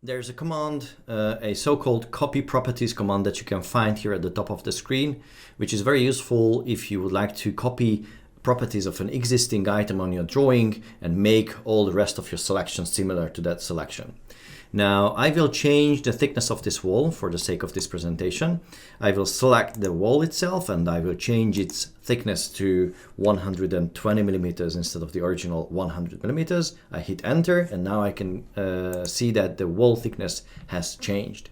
There's a command, a so-called copy properties command that you can find here at the top of the screen, which is very useful if you would like to copy properties of an existing item on your drawing and make all the rest of your selection similar to that selection. Now I will change the thickness of this wall for the sake of this presentation. I will select the wall itself and I will change its thickness to 120 millimeters instead of the original 100 millimeters. I hit enter and now I can see that the wall thickness has changed.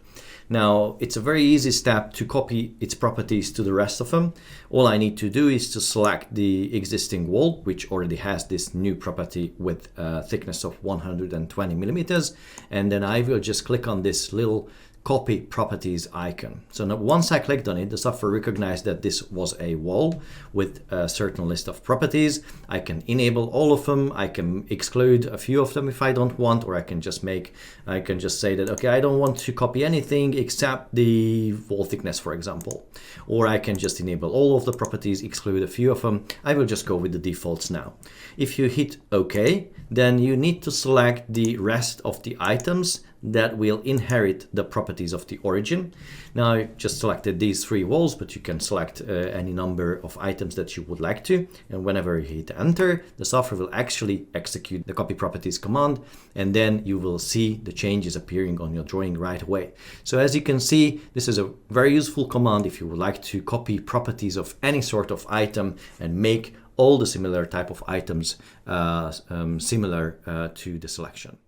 Now it's a very easy step to copy its properties to the rest of them. All I need to do is to select the existing wall, which already has this new property with a thickness of 120 millimeters. And then I will just click on this little copy properties icon. So now once I clicked on it, the software recognized that this was a wall with a certain list of properties. I can enable all of them. I can exclude a few of them if I don't want, or I can just say that, okay, I don't want to copy anything except the wall thickness, for example. Or I can just enable all of the properties, exclude a few of them. I will just go with the defaults now. If you hit OK, then you need to select the rest of the items that will inherit the properties of the origin. Now I just selected these three walls, but you can select any number of items that you would like to. And whenever you hit enter, the software will actually execute the copy properties command, and then you will see the changes appearing on your drawing right away. So as you can see, this is a very useful command if you would like to copy properties of any sort of item and make all the similar type of items similar to the selection.